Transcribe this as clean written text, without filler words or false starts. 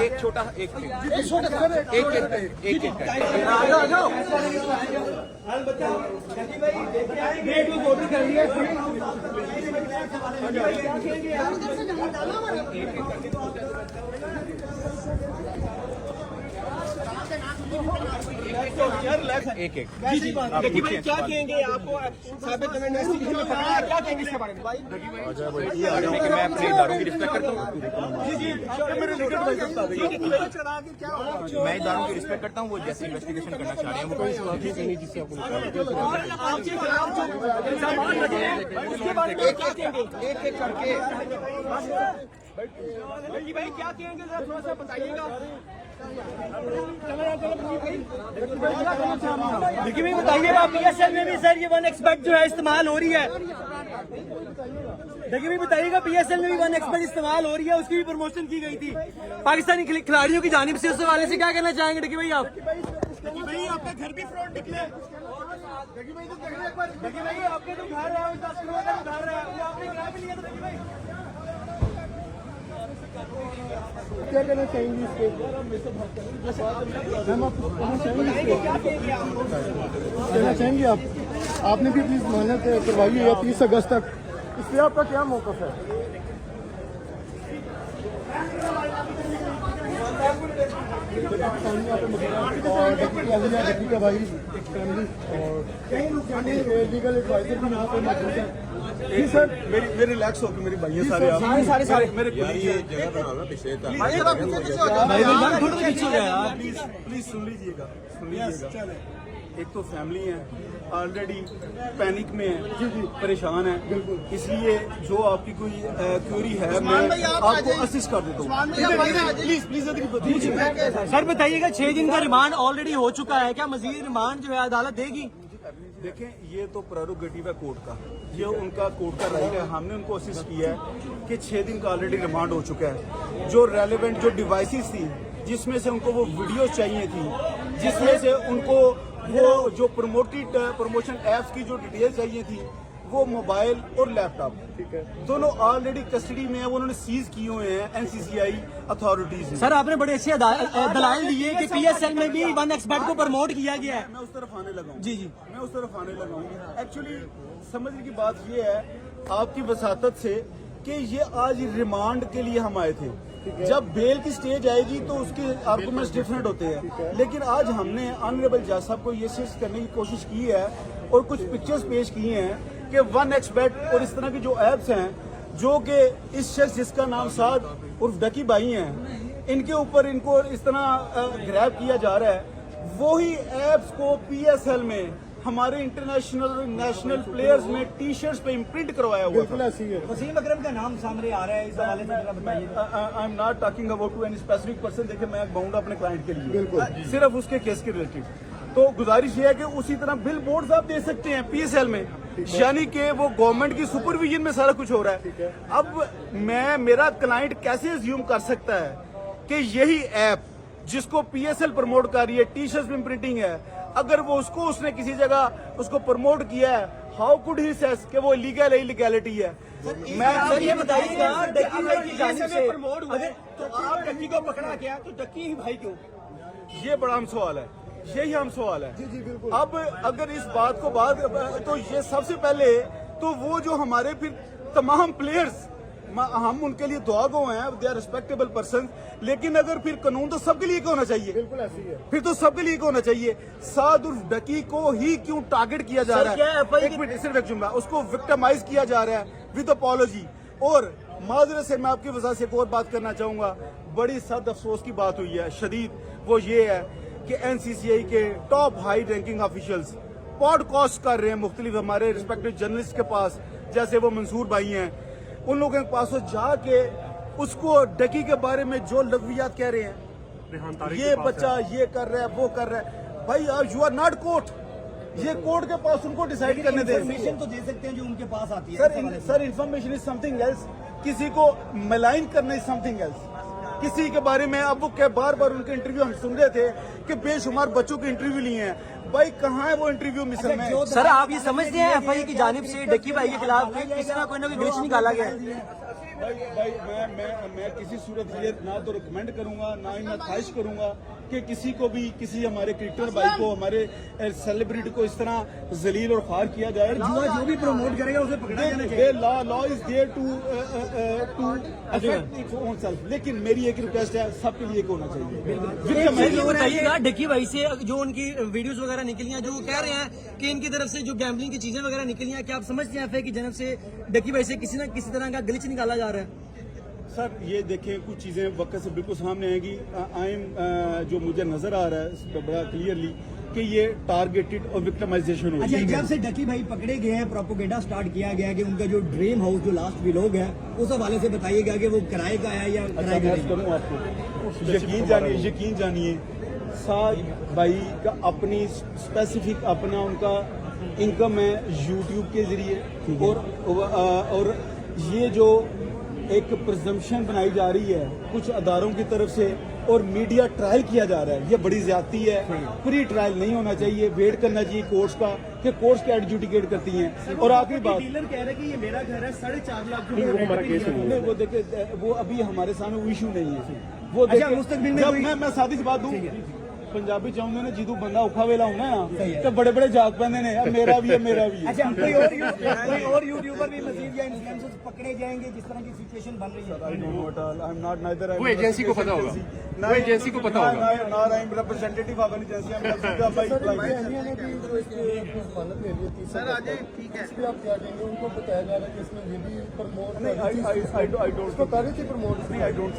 एक छोटा एक एक जी भाई क्या कहेंगे आपको साबित इन्वेस्टिगेशन में पकड़ा क्या कहेंगे इसके बारे में भाई? मैं अपनी इदारों की रिस्पेक्ट करता हूँ। जी मैं इदारों की रिस्पेक्ट करता हूँ। वो जैसे इन्वेस्टिगेशन करना चाह रहे हैं वो एक एक करके भाई क्या कहेंगे थोड़ा सा बताइएगा। देखिए भाई बताइए आप PSL में भी सर ये 1xBet जो है इस्तेमाल हो रही है। देखिए भाई बताइएगा PSL में भी 1xBet इस्तेमाल हो रही है, उसकी भी प्रमोशन की गई थी पाकिस्तानी खिलाड़ियों की जानिब से। उस हवाले से क्या कहना चाहेंगे देखिए भाई आप? भाई आपका घर भी फ्रॉड निकले। देखिए भाई आपके जो घर है 10 करोड़ का घर है वो आपने किराए पे लिया था। देखिए भाई क्या कहना चाहेंगे इस पे? कहना चाहेंगे आप? आपने भी प्लीज मानत करवाई है 30 अगस्त तक, इसलिए आपका क्या मौक़िफ़ है? का भाई फैमिली और लीगल एडवाइजर भी यहाँ पे मौजूद है। जी सर मेरी रिलैक्स होकर मेरी भाई सारे मेरे प्लीज सुन लीजिएगा। एक तो फैमिली है ऑलरेडी पैनिक में है, परेशान है, इसलिए जो आपकी कोई क्वेरी है मैं आपको असिस्ट कर देता हूँ। प्लीज सर बताइएगा 6 दिन का रिमांड ऑलरेडी हो चुका है, क्या मजीद रिमांड जो है अदालत देगी? देखें ये तो प्रेरोगेटिव है कोर्ट का, ये उनका कोर्ट का राइट है। हमने उनको असिस्ट किया है कि 6 दिन का ऑलरेडी रिमांड हो चुका है। जो रेलेवेंट जो डिवाइसेस थी जिसमें से उनको वो वीडियो चाहिए थी, जिसमें से उनको वो जो प्रमोशन एप्स की जो डिटेल चाहिए थी, वो मोबाइल और लैपटॉप, ठीक है, दोनों ऑलरेडी कस्टडी में है, वो उन्होंने सीज किए हुए हैं NCCI अथॉरिटीज। सर आपने बड़े अच्छे दलाइल दिए कि PSL में भी 1xBet को प्रमोट किया गया है। मैं उस तरफ आने लगा हूँ। जी मैं उस तरफ आने लगा हूँ। एक्चुअली समझने की बात ये है आपकी वसातत से कि ये आज रिमांड के लिए हम आए थे। जब बेल की स्टेज आएगी तो उसके आर्गुमेंट्स डिफरेंट होते हैं, लेकिन आज हमने ऑनरेबल जज साहब को ये चीज करने की कोशिश की है और कुछ पिक्चर्स पेश की हैं कि 1xBet और इस तरह की जो एप्स हैं जो कि इस शख्स जिसका नाम साद उर्फ डकी भाई हैं, इनके ऊपर इनको इस तरह ग्रैब किया जा रहा है। वही एप्स को PSL में हमारे इंटरनेशनल नेशनल प्लेयर्स में टी-शर्ट्स पे इम्प्रिंट करवाया हुआ था। वसीम अकरम का नाम सामने आ रहा है, इस हवाले से बताइए। I am not talking about to any specific person. देखिए मैं कहूँगा अपने क्लाइंट के लिए सिर्फ उसके केस के रिलेटेड। तो गुजारिश ये है कि उसी तरह बिल बोर्ड आप दे सकते हैं PSL में, यानी कि वो गवर्नमेंट की सुपरविजन में सारा कुछ हो रहा है। अब मेरा क्लाइंट कैसे अज्यूम कर सकता है कि यही ऐप जिसको PSL प्रमोट कर रही है, टी-शर्ट में प्रिंटिंग है, अगर वो उसने किसी जगह उसको प्रमोट किया है, हाउ कुड ही सेस कि वो इलीगल है, इलीगैलिटी है? मैं सर ये बताइएगा डक्की भाई की जानिब से प्रमोट हुआ तो आप डक्की को पकड़ा क्या, तो डक्की ही भाई क्यों? ये बड़ा हम सवाल है, यही हम सवाल है। जी बिल्कुल। अब अगर इस बात को तो ये सबसे पहले तो वो जो हमारे फिर तमाम प्लेयर्स हम उनके लिए दुआ गो हैं, दे आर रिस्पेक्टेबल पर्सन, लेकिन अगर फिर कानून तो सबके लिए होना चाहिए। बिल्कुल ऐसी है, फिर तो सबके लिए होना चाहिए। साद उर्फ डकी को ही क्यों टारगेट किया जा रहा है? एक मिनट सिर्फ एक जुमला, उसको विक्टिमाइज किया जा रहा है विद अपॉलॉजी। और माजरत से मैं आपकी वजह से एक और बात करना चाहूंगा, बड़ी सद अफसोस की बात हुई है शदीद, वो ये है कि NCCI के top high ranking officials podcast कर रहे हैं मुख्तलिफ हमारे रिस्पेक्टिव जर्नलिस्ट के पास, जैसे वो मंसूर भाई हैं, उन लोगों के पास जाके उसको डकी के बारे में जो लफ्ज़ियात कह रहे हैं, ये बच्चा ये कर रहा है, वो कर रहा है। भाई यू आर नॉट कोर्ट, ये कोर्ट के पास उनको डिसाइड करने दें। इन्फॉर्मेशन तो दे सकते हैं जो उनके पास आती है। Sir information is something else, किसी को मलाइन करना इज समथिंग एल्स। किसी के बारे में अब वो बार बार उनके इंटरव्यू हम सुन रहे थे कि बेशुमार बच्चों के इंटरव्यू लिए हैं। भाई कहाँ है वो इंटरव्यू मिशन में? सर आप ये समझते हैं FI की जानिब से डक्की भाई के खिलाफ किसी ना कोई दोष निकाला गया है? भाई मैं किसी सूरत ये ना तो रिकमेंड करूंगा, ना ही मैं ख्वाहिश करूंगा कि किसी को भी, किसी हमारे क्रिकेटर भाई को, हमारे सेलिब्रिटी को इस तरह जलील और ख्वार किया जाए। जो भी प्रमोट करेगा उसे पकड़ा जाना चाहिए। Law is there to affect its own self, लेकिन मेरी एक रिक्वेस्ट है, सबके लिए होना चाहिए। ये बताइएगा डक्की भाई से जो उनकी वीडियोस वगैरह निकली हैं, जो वो कह रहे हैं कि इनकी तरफ से जो गैम्बलिंग की चीजें वगैरह निकली हैं, क्या आप समझते हैं की जनब से डक्की भाई से किसी न किसी तरह का ग्लिच निकाला जा रहा है? सर ये देखें, कुछ चीज़ें वक्त से बिल्कुल सामने आएंगी। आई एम जो मुझे नजर आ रहा है इस पर बड़ा क्लियरली कि ये टारगेटेड और विक्टिमाइजेशन हो अच्छा, रही है। जब से डकी भाई पकड़े गए हैं, प्रोपोगेंडा स्टार्ट किया गया कि उनका जो ड्रीम हाउस जो लास्ट व्लॉग है उस हवाले से बताइएगा कि वो किराए का है या अच्छा, किराए का मैं नहीं? करूँ आपको यकीन जानिए साद भाई का अपनी स्पेसिफिक अपना उनका इनकम है यूट्यूब के जरिए, और ये जो एक प्रिजम्पशन बनाई जा रही है कुछ अदारों की तरफ से और मीडिया ट्रायल किया जा रहा है, ये बड़ी ज्यादती है। प्री ट्रायल नहीं होना चाहिए, वेट करना चाहिए कोर्ट्स का कि कोर्ट्स क्या एडजुडिकेट करती हैं। और आखिरी बात, डीलर कह रहा है कि ये मेरा घर है, 4.5 लाख नहीं, वो देखे वो अभी हमारे सामने वो इशू नहीं है। वो अच्छा, देखे मुस्तकबिल में जब कोई- मैं सादी सी बात दूं, पंजाबी चाहते ने जिदू बंदा औखा वेला होना ना तो बड़े बड़े जाग पैंदे ने, मेरा भी है। अच्छा, कोई और यूट्यूबर भी मजीद या इन्फ्लुएंसर्स पकड़े जाएंगे जिस तरह की सिचुएशन बन रही है? वो एजेंसी को पता होगा, वो एजेंसी को पता होगा। I am representative of an agency. Sir आज ठीक है, आप क्या कहेंगे? उनको बताया जा रहा है कि इसमें ये भी प्रमोट आई डोंट प्रमोट नहीं, आई डोंट